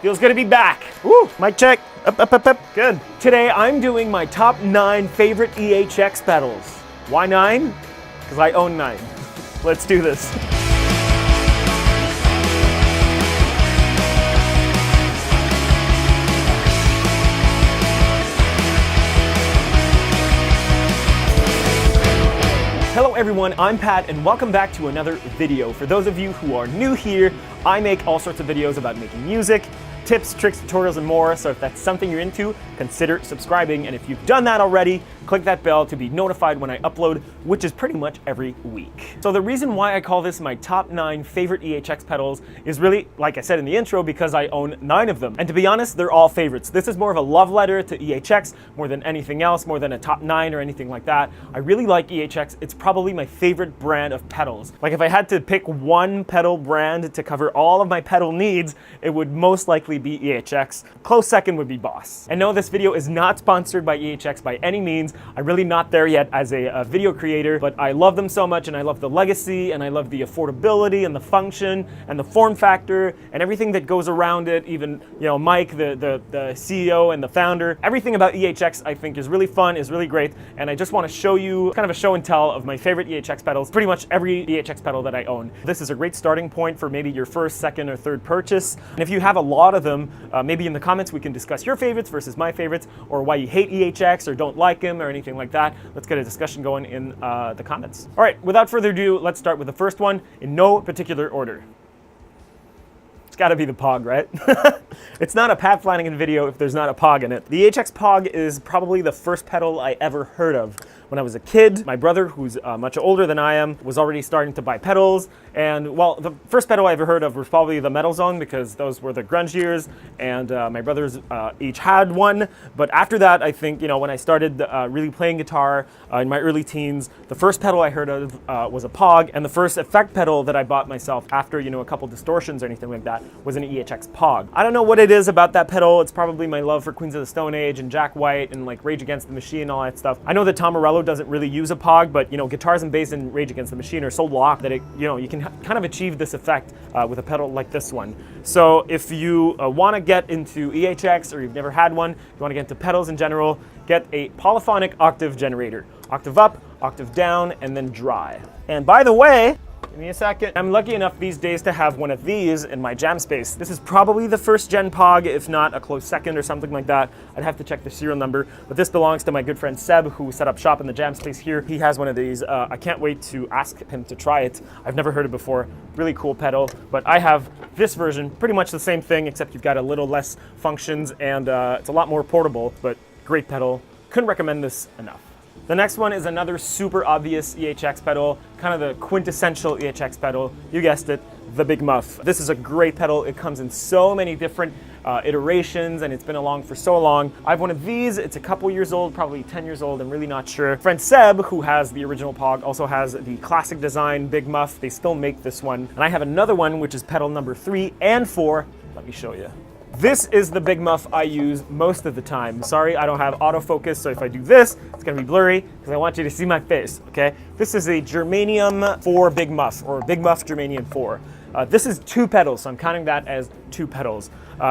Feels good to be back. Woo, mic check. Up. Good. Today I'm doing my top 9 favorite EHX pedals. Why 9? Because I own 9. Let's do this. Hello everyone, I'm Pat and welcome back to another video. For those of you who are new here, I make all sorts of videos about making music, tips, tricks, tutorials, and more. So if that's something you're into, consider subscribing. And if you've done that already, click that bell to be notified when I upload, which is pretty much every week. So the reason why I call this my top 9 favorite EHX pedals is really, like I said in the intro, because I own 9 of them. And to be honest, they're all favorites. This is more of a love letter to EHX more than anything else, more than a top 9 or anything like that. I really like EHX. It's probably my favorite brand of pedals. Like if I had to pick one pedal brand to cover all of my pedal needs, it would most likely be EHX. Close second would be Boss. And no, this video is not sponsored by EHX by any means. I'm really not there yet as a video creator, but I love them so much and I love the legacy and I love the affordability and the function and the form factor and everything that goes around it. Even, you know, Mike, the CEO and the founder, everything about EHX I think is really fun, is really great. And I just want to show you kind of a show and tell of my favorite EHX pedals, pretty much every EHX pedal that I own. This is a great starting point for maybe your first, second, or third purchase. And if you have a lot of them, maybe in the comments we can discuss your favorites versus my favorites, or why you hate EHX or don't like them or anything like that. Let's get a discussion going in the comments. All right, without further ado, let's start with the first one in no particular order. It's got to be the Pog, right? It's not a Pat Flanigan video if there's not a Pog in it. The EHX Pog is probably the first pedal I ever heard of. When I was a kid, my brother, who's much older than I am, was already starting to buy pedals. And well, the first pedal I ever heard of was probably the Metal Zone, because those were the grunge years, and my brothers each had one. But after that, I think, you know, when I started really playing guitar in my early teens, the first pedal I heard of was a Pog, and the first effect pedal that I bought myself after, you know, a couple distortions or anything like that was an EHX Pog. I don't know what it is about that pedal. It's probably my love for Queens of the Stone Age and Jack White and like Rage Against the Machine and all that stuff. I know that Tom Morello doesn't really use a Pog, but you know, guitars and bass in Rage Against the Machine are so locked that it, you know, you can kind of achieve this effect with a pedal like this one. So if you want to get into EHX, or you've never had one, if you want to get into pedals in general, get a polyphonic octave generator. Octave up, octave down, and then dry. And by the way, give me a second. I'm lucky enough these days to have one of these in my jam space. This is probably the first gen Pog, if not a close second or something like that. I'd have to check the serial number, but this belongs to my good friend Seb, who set up shop in the jam space here. He has one of these. I can't wait to ask him to try it. I've never heard it before. Really cool pedal, but I have this version, pretty much the same thing, except you've got a little less functions and it's a lot more portable, but great pedal. Couldn't recommend this enough. The next one is another super obvious EHX pedal, kind of the quintessential EHX pedal. You guessed it, the Big Muff. This is a great pedal. It comes in so many different iterations, and it's been along for so long. I have one of these. It's a couple years old, probably 10 years old. I'm really not sure. Friend Seb, who has the original Pog, also has the classic design Big Muff. They still make this one. And I have another one, which is pedal number 3 and 4. Let me show you. This is the Big Muff I use most of the time. Sorry, I don't have autofocus, so if I do this, it's gonna be blurry because I want you to see my face, okay? This is a Germanium 4 Big Muff, or Big Muff Germanium 4. This is 2 pedals, so I'm counting that as 2 pedals.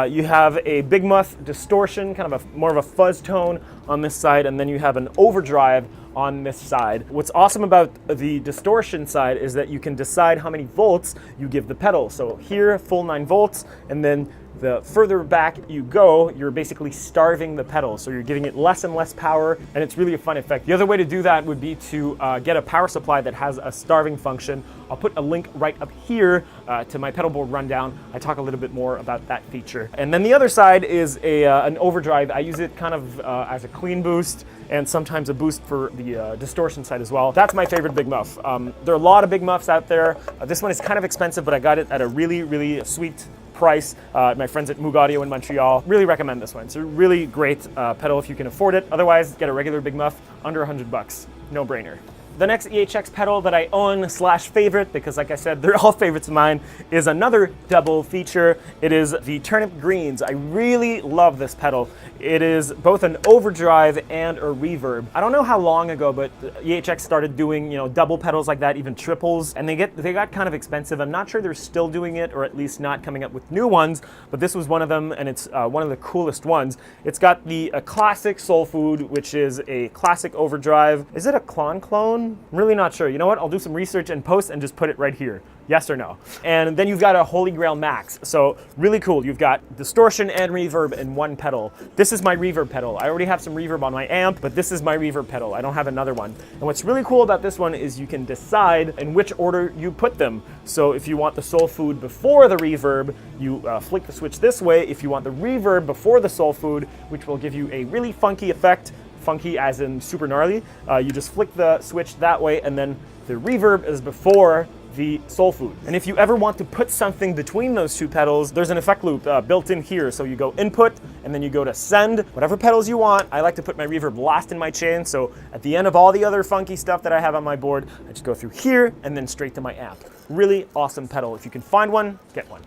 You have a Big Muff distortion, kind of more of a fuzz tone on this side, and then you have an overdrive on this side. What's awesome about the distortion side is that you can decide how many volts you give the pedal. So here, full 9 volts, and then the further back you go, you're basically starving the pedal. So you're giving it less and less power, and it's really a fun effect. The other way to do that would be to get a power supply that has a starving function. I'll put a link right up here to my pedal board rundown. I talk a little bit more about that feature. And then the other side is an overdrive. I use it kind of as a clean boost, and sometimes a boost for the distortion side as well. That's my favorite Big Muff. There are a lot of Big Muffs out there. This one is kind of expensive, but I got it at a really, really sweet price. My friends at Moog Audio in Montreal really recommend this one. It's a really great pedal if you can afford it. Otherwise, get a regular Big Muff under $100. No brainer. The next EHX pedal that I own slash favorite, because like I said, they're all favorites of mine, is another double feature. It is the Turnip Greens. I really love this pedal. It is both an overdrive and a reverb. I don't know how long ago, but EHX started doing, double pedals like that, even triples, and they got kind of expensive. I'm not sure they're still doing it, or at least not coming up with new ones, but this was one of them, and it's one of the coolest ones. It's got the classic Soul Food, which is a classic overdrive. Is it a clone? I'm really not sure. You know what? I'll do some research and post and just put it right here. Yes or no? And then you've got a Holy Grail Max. So really cool. You've got distortion and reverb in one pedal. This is my reverb pedal. I already have some reverb on my amp, but this is my reverb pedal. I don't have another one. And what's really cool about this one is you can decide in which order you put them. So if you want the Soul Food before the reverb, you flick the switch this way. If you want the reverb before the Soul Food, which will give you a really funky effect, funky as in super gnarly, you just flick the switch that way, and then the reverb is before the Soul Food. And if you ever want to put something between those two pedals, there's an effect loop built in here. So you go input, and then you go to send, whatever pedals you want. I like to put my reverb last in my chain, so at the end of all the other funky stuff that I have on my board, I just go through here and then straight to my amp. Really awesome pedal. If you can find one, get one.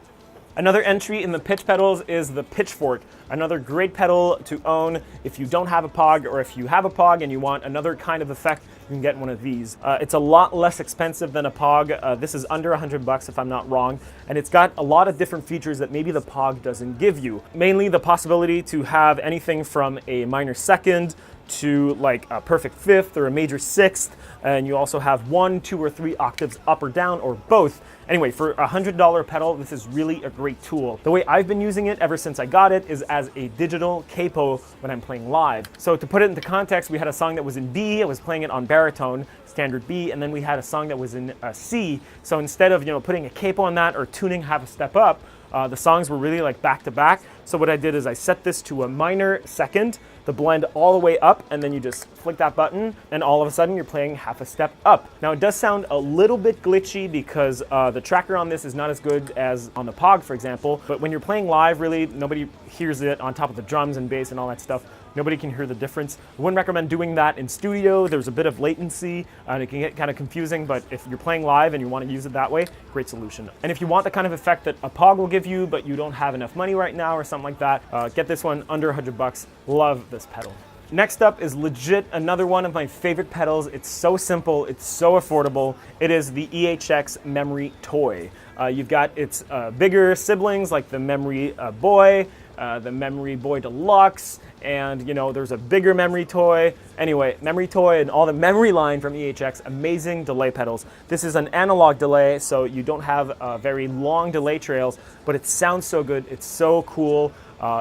Another entry in the pitch pedals is the Pitchfork, another great pedal to own if you don't have a POG, or if you have a POG and you want another kind of effect, you can get one of these. It's a lot less expensive than a POG. This is under $100 if I'm not wrong, and it's got a lot of different features that maybe the POG doesn't give you. Mainly the possibility to have anything from a minor second to like a perfect fifth or a major sixth, and you also have 1, 2, or 3 octaves up or down, or both. Anyway, for a $100 pedal, this is really a great tool. The way I've been using it ever since I got it is as a digital capo when I'm playing live. So to put it into context, we had a song that was in B, I was playing it on baritone, standard B, and then we had a song that was in C. So instead of putting a capo on that or tuning half a step up, the songs were really like back to back. So what I did is I set this to a minor second, the blend all the way up, and then you just flick that button, and all of a sudden you're playing half a step up. Now it does sound a little bit glitchy because the tracker on this is not as good as on the POG, for example, but when you're playing live, really, nobody hears it on top of the drums and bass and all that stuff. Nobody can hear the difference. I wouldn't recommend doing that in studio. There's a bit of latency, and it can get kind of confusing, but if you're playing live and you want to use it that way, great solution. And if you want the kind of effect that a POG will give you, but you don't have enough money right now or something like that, get this one under $100. Love this pedal. Next up is legit another one of my favorite pedals. It's so simple, it's so affordable. It is the EHX Memory Toy. You've got its bigger siblings like the Memory Boy, the Memory Boy Deluxe, and there's a bigger Memory Toy. Anyway, Memory Toy and all the memory line from EHX, amazing delay pedals. This is an analog delay, so you don't have very long delay trails, but it sounds so good, it's so cool.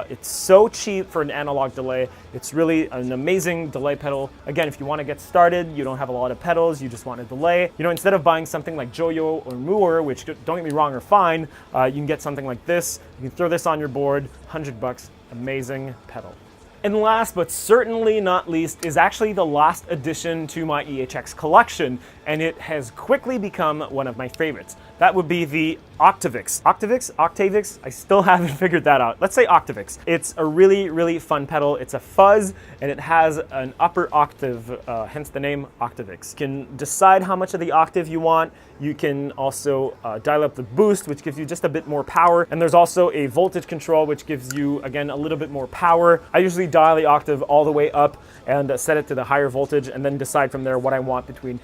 It's so cheap for an analog delay. It's really an amazing delay pedal. Again, if you want to get started, you don't have a lot of pedals, you just want a delay. Instead of buying something like Joyo or Moore, which don't get me wrong are fine, you can get something like this. You can throw this on your board, $100, amazing pedal. And last but certainly not least is actually the last addition to my EHX collection, and it has quickly become one of my favorites. That would be the Octavix. Octavix? I still haven't figured that out. Let's say Octavix. It's a really, really fun pedal. It's a fuzz, and it has an upper octave, hence the name Octavix. You can decide how much of the octave you want. You can also dial up the boost, which gives you just a bit more power. And there's also a voltage control, which gives you, again, a little bit more power. I usually dial the octave all the way up and set it to the higher voltage, and then decide from there what I want between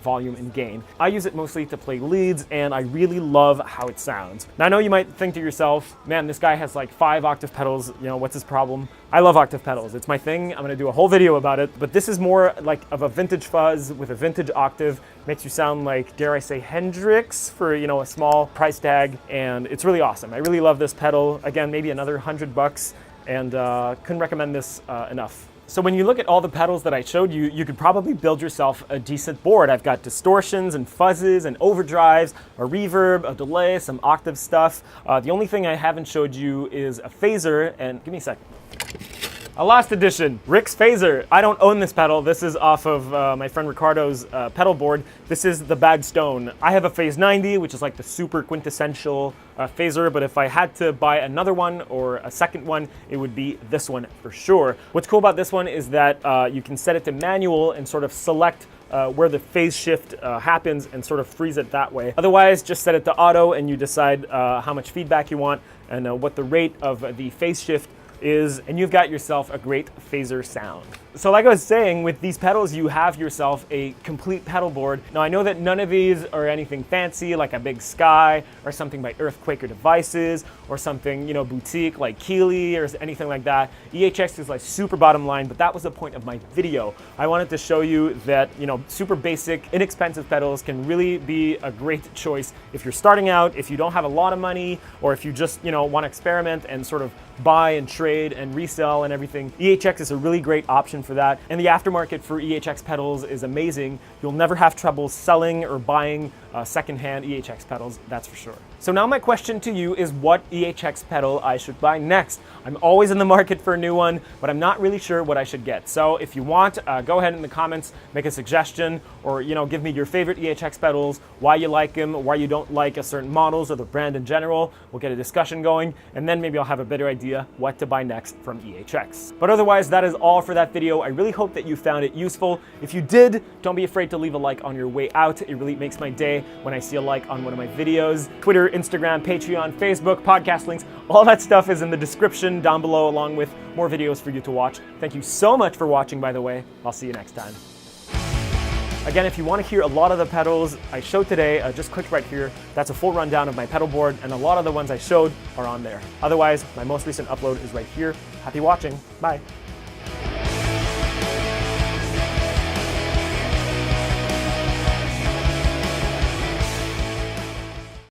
volume and gain. I use it mostly to play leads, and I really love how it sounds. Now I know you might think to yourself, man, this guy has like 5 octave pedals, what's his problem? I love octave pedals, it's my thing. I'm gonna do a whole video about it, but this is more like of a vintage fuzz with a vintage octave. Makes you sound like, dare I say, Hendrix for a small price tag, and it's really awesome. I really love this pedal. Again, maybe another $100, and couldn't recommend this enough. So when you look at all the pedals that I showed you, you could probably build yourself a decent board. I've got distortions and fuzzes and overdrives, a reverb, a delay, some octave stuff. The only thing I haven't showed you is a phaser, and give me a second. A last edition, Rick's Phaser. I don't own this pedal. This is off of my friend Ricardo's pedal board. This is the Bad Stone. I have a Phase 90, which is like the super quintessential phaser, but if I had to buy another one or a second one, it would be this one for sure. What's cool about this one is that you can set it to manual and sort of select where the phase shift happens and sort of freeze it that way. Otherwise, just set it to auto and you decide how much feedback you want and what the rate of the phase shift is, and you've got yourself a great phaser sound. So like I was saying, with these pedals, you have yourself a complete pedal board. Now I know that none of these are anything fancy, like a Big Sky or something by Earthquaker Devices or something, you know, boutique like Keeley or anything like that. EHX is like super bottom line, but that was the point of my video. I wanted to show you that, you know, super basic, inexpensive pedals can really be a great choice if you're starting out, if you don't have a lot of money, or if you just, you know, want to experiment and sort of buy and trade and resell and everything. EHX is a really great option for that, and the aftermarket for EHX pedals is amazing. You'll never have trouble selling or buying secondhand EHX pedals, that's for sure. So now my question to you is what EHX pedal I should buy next. I'm always in the market for a new one, but I'm not really sure what I should get. So if you want, go ahead in the comments, make a suggestion, or, you know, give me your favorite EHX pedals, why you like them, why you don't like a certain models or the brand in general. We'll get a discussion going, and then maybe I'll have a better idea what to buy next from EHX. But otherwise, that is all for that video. I really hope that you found it useful. If you did, don't be afraid to leave a like on your way out. It really makes my day when I see a like on one of my videos. Twitter, Instagram, Patreon, Facebook, podcast links, all that stuff is in the description down below, along with more videos for you to watch. Thank you so much for watching, by the way. I'll see you next time. Again, if you want to hear a lot of the pedals I showed today, just click right here. That's a full rundown of my pedal board, and a lot of the ones I showed are on there. Otherwise, my most recent upload is right here. Happy watching. Bye.